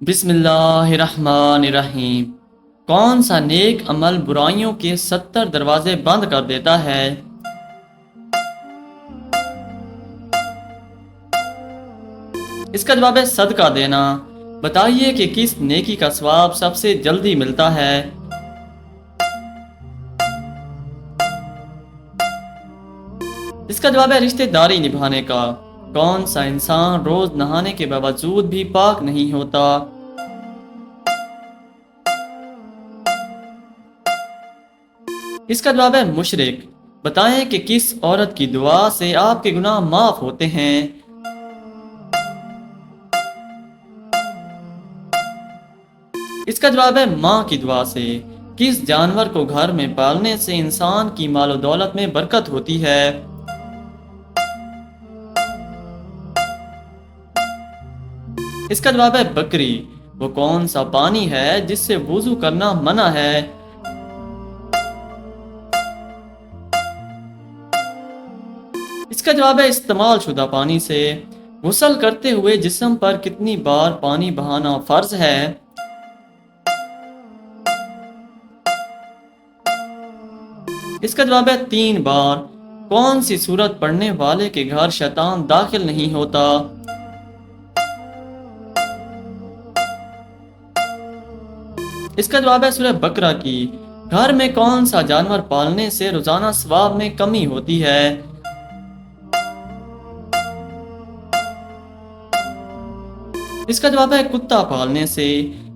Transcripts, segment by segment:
بسم اللہ الرحمن الرحیم۔ کون سا نیک عمل برائیوں کے 70 دروازے بند کر دیتا ہے؟ اس کا جواب ہے صدقہ دینا۔ بتائیے کہ کس نیکی کا ثواب سب سے جلدی ملتا ہے؟ اس کا جواب ہے رشتہ داری نبھانے کا۔ کون سا انسان روز نہانے کے باوجود بھی پاک نہیں ہوتا؟ اس کا جواب ہے مشرک۔ بتائیں کہ کس عورت کی دعا سے آپ کے گناہ معاف ہوتے ہیں؟ اس کا جواب ہے ماں کی دعا سے۔ کس جانور کو گھر میں پالنے سے انسان کی مال و دولت میں برکت ہوتی ہے؟ اس کا جواب ہے بکری۔ وہ کون سا پانی ہے جس سے وضو کرنا منع ہے؟ اس کا جواب ہے استعمال شدہ پانی سے۔ غسل کرتے ہوئے جسم پر کتنی بار پانی بہانا فرض ہے؟ اس کا جواب ہے 3 بار۔ کون سی سورت پڑھنے والے کے گھر شیطان داخل نہیں ہوتا؟ اس کا جواب ہے سورہ بقرہ کی۔ گھر میں کون سا جانور پالنے سے روزانہ ثواب میں کمی ہوتی ہے؟ اس کا جواب ہے کتا پالنے سے۔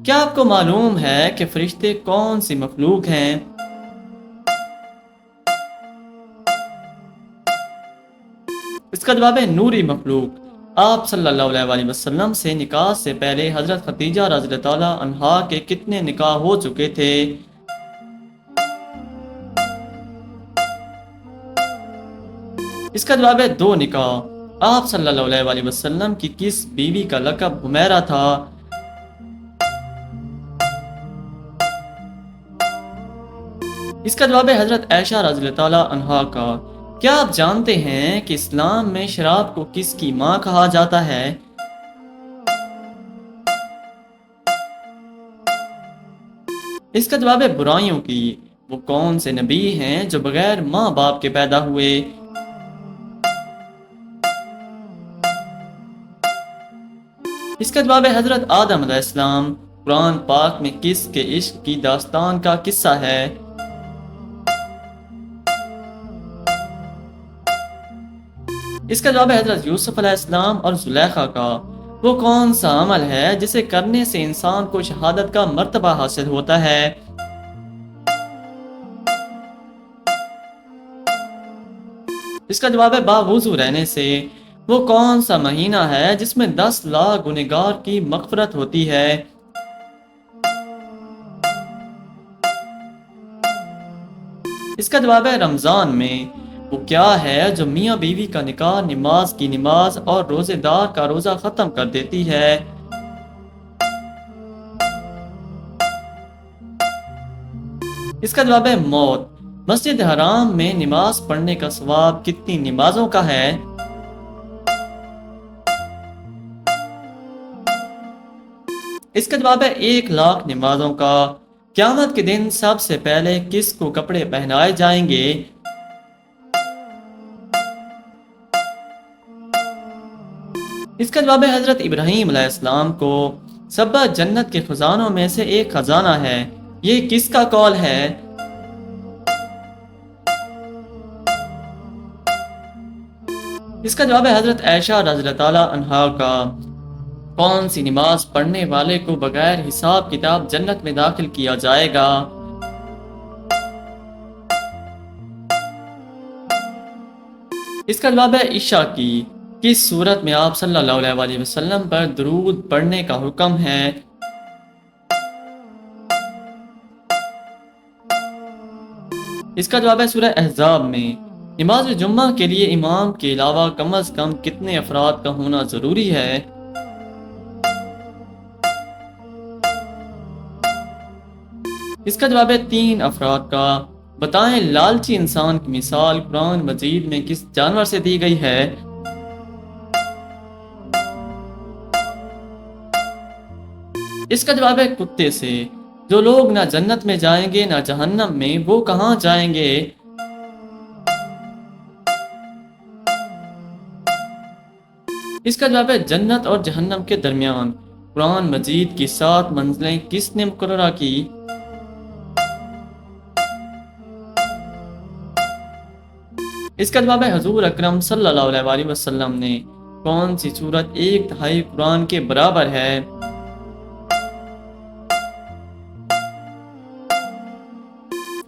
کیا آپ کو معلوم ہے کہ فرشتے کون سی مخلوق ہیں؟ اس کا جواب ہے نوری مخلوق۔ آپ صلی اللہ علیہ وسلم سے نکاح سے پہلے حضرت خدیجہ رضی اللہ تعالی عنہا کے کتنے نکاح ہو چکے تھے؟ اس کا جواب ہے 2 نکاح۔ آپ صلی اللہ علیہ وسلم کی کس بیوی کا لقب حمیرہ تھا؟ اس کا جواب ہے حضرت عائشہ رضی اللہ تعالی عنہا کا۔ کیا آپ جانتے ہیں کہ اسلام میں شراب کو کس کی ماں کہا جاتا ہے؟ اس کا جواب ہے برائیوں کی۔ وہ کون سے نبی ہیں جو بغیر ماں باپ کے پیدا ہوئے؟ اس کا جواب ہے حضرت آدم علیہ السلام۔ قرآن پاک میں کس کے عشق کی داستان کا قصہ ہے؟ اس کا جواب ہے حضرت یوسف علیہ السلام اور زلیخا کا۔ وہ کون سا عمل ہے جسے کرنے سے انسان کو شہادت کا مرتبہ حاصل ہوتا ہے؟ اس کا جواب ہے باوضو رہنے سے۔ وہ کون سا مہینہ ہے جس میں 10 لاکھ گنہگار کی مغفرت ہوتی ہے؟ اس کا جواب ہے رمضان میں۔ وہ کیا ہے جو میاں بیوی کا نکاح نماز کی نماز اور روزے دار کا روزہ ختم کر دیتی ہے؟ اس کا جواب ہے موت۔ مسجد حرام میں نماز پڑھنے کا ثواب کتنی نمازوں کا ہے؟ اس کا جواب ہے 1 لاکھ نمازوں کا۔ قیامت کے دن سب سے پہلے کس کو کپڑے پہنائے جائیں گے؟ اس کا جواب ہے حضرت ابراہیم علیہ السلام کو۔ 7 جنت کے خزانوں میں سے ایک خزانہ ہے، یہ کس کا قول ہے؟ اس کا جواب ہے حضرت عائشہ رضی اللہ تعالی عنہا کا۔ کون سی نماز پڑھنے والے کو بغیر حساب کتاب جنت میں داخل کیا جائے گا؟ اس کا جواب ہے عشاء کی۔ کس صورت میں آپ صلی اللہ علیہ وسلم پر درود پڑھنے کا حکم ہے؟ اس کا جواب ہے سورہ احزاب میں۔ نماز جمعہ کے لیے امام کے علاوہ کم از کم کتنے افراد کا ہونا ضروری ہے؟ اس کا جواب ہے 3 افراد کا۔ بتائیں لالچی انسان کی مثال قرآن مجید میں کس جانور سے دی گئی ہے؟ اس کا جواب ہے کتے سے۔ جو لوگ نہ جنت میں جائیں گے نہ جہنم میں، وہ کہاں جائیں گے؟ اس کا جواب ہے جنت اور جہنم کے درمیان۔ قرآن مجید کی 7 منزلیں کس نے مقررہ کی؟ اس کا جواب ہے حضور اکرم صلی اللہ علیہ وسلم نے۔ کون سی سورت 1/3 قرآن کے برابر ہے؟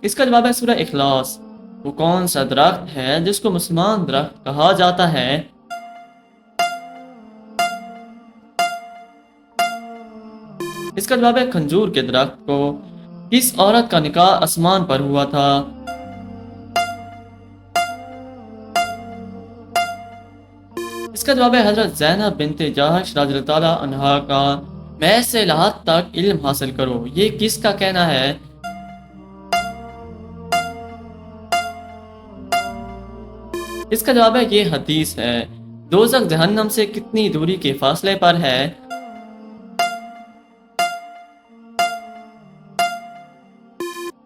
اس کا جواب ہے سورہ اخلاص۔ وہ کون سا درخت ہے جس کو مسلمان درخت کہا جاتا ہے؟ اس کا جواب ہے کھجور کے درخت کو۔ کس عورت کا نکاح آسمان پر ہوا تھا؟ اس کا جواب ہے حضرت زینب بنت جاحش رضی اللہ تعالیٰ عنہا کا۔ میں سے لحد تک علم حاصل کرو، یہ کس کا کہنا ہے؟ اس کا جواب ہے یہ حدیث ہے۔ دوزخ جہنم سے کتنی دوری کے فاصلے پر ہے؟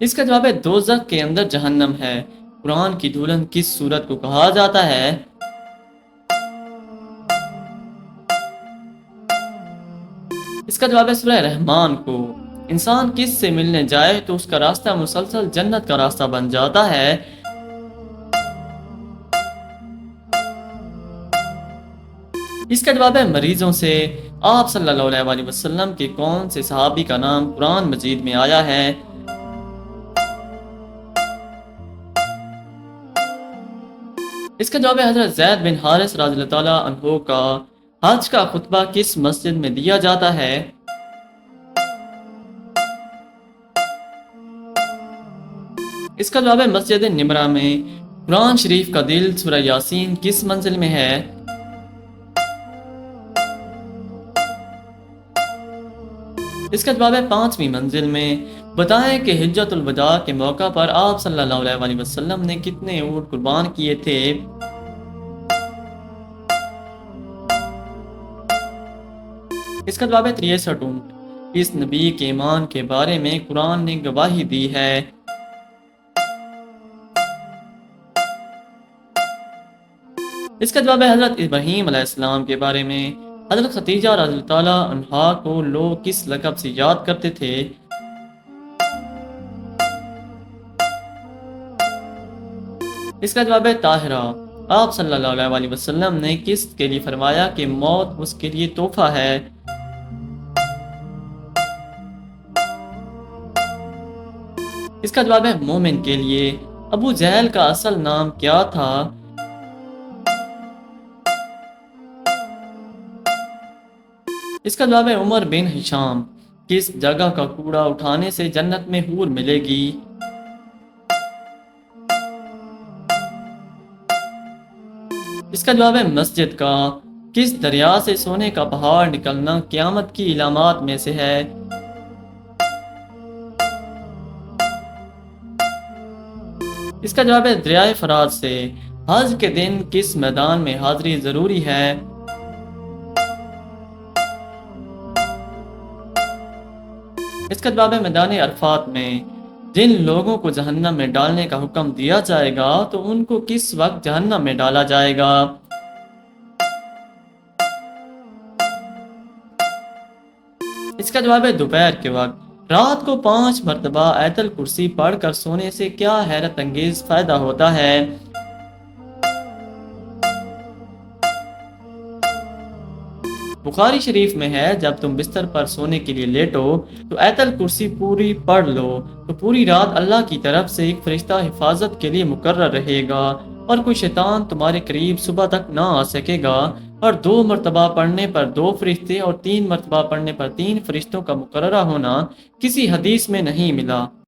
اس کا جواب ہے دوزخ کے اندر جہنم ہے۔ قرآن کی دلہن کس سورت کو کہا جاتا ہے؟ اس کا جواب ہے سورہ رحمان کو۔ انسان کس سے ملنے جائے تو اس کا راستہ مسلسل جنت کا راستہ بن جاتا ہے؟ اس کا جواب ہے مریضوں سے۔ آپ صلی اللہ علیہ وسلم کے کون سے صحابی کا نام قرآن مجید میں آیا ہے؟ اس کا جواب ہے حضرت زید بن حارث رضی اللہ تعالیٰ عنہ کا۔ حج کا خطبہ کس مسجد میں دیا جاتا ہے؟ اس کا جواب ہے مسجد نمرہ میں۔ قرآن شریف کا دل سورہ یاسین کس منزل میں ہے؟ اس کا جواب ہے 5ویں منزل میں۔ بتائیں کہ حجۃ الوداع کے موقع پر آپ صلی اللہ علیہ وسلم نے کتنے اونٹ قربان کیے تھے؟ اس کا جواب ہے 63 اونٹ۔ اس نبی کے ایمان کے بارے میں قرآن نے گواہی دی ہے؟ اس کا جواب ہے حضرت ابراہیم علیہ السلام کے بارے میں۔ حضرت ختیجہ رضی اللہ تعالیٰ عنہا کو لوگ کس لقب سے یاد کرتے تھے؟ اس کا جواب ہے طاہرہ۔ آپ صلی اللہ علیہ وسلم نے کس کے لیے فرمایا کہ موت اس کے لیے تحفہ ہے؟ اس کا جواب ہے مومن کے لیے۔ ابو جہل کا اصل نام کیا تھا؟ اس کا جواب ہے عمر بن ہشام۔ کس جگہ کا کوڑا اٹھانے سے جنت میں حور ملے گی؟ اس کا جواب ہے مسجد کا۔ کس دریا سے سونے کا پہاڑ نکلنا قیامت کی علامات میں سے ہے؟ اس کا جواب ہے دریائے فرات سے۔ حج کے دن کس میدان میں حاضری ضروری ہے؟ اس کا جواب ہے میدان عرفات میں۔ جن لوگوں کو جہنم میں ڈالنے کا حکم دیا جائے گا تو ان کو کس وقت جہنم میں ڈالا جائے گا؟ اس کا جواب ہے دوپہر کے وقت۔ رات کو 5 مرتبہ آیت الکرسی پڑھ کر سونے سے کیا حیرت انگیز فائدہ ہوتا ہے؟ بخاری شریف میں ہے جب تم بستر پر سونے کے لیے لیٹو تو آیت الکرسی پوری پڑھ لو تو پوری رات اللہ کی طرف سے ایک فرشتہ حفاظت کے لیے مقرر رہے گا اور کوئی شیطان تمہارے قریب صبح تک نہ آ سکے گا۔ اور 2 مرتبہ پڑھنے پر 2 فرشتے اور 3 مرتبہ پڑھنے پر 3 فرشتوں کا مقررہ ہونا کسی حدیث میں نہیں ملا۔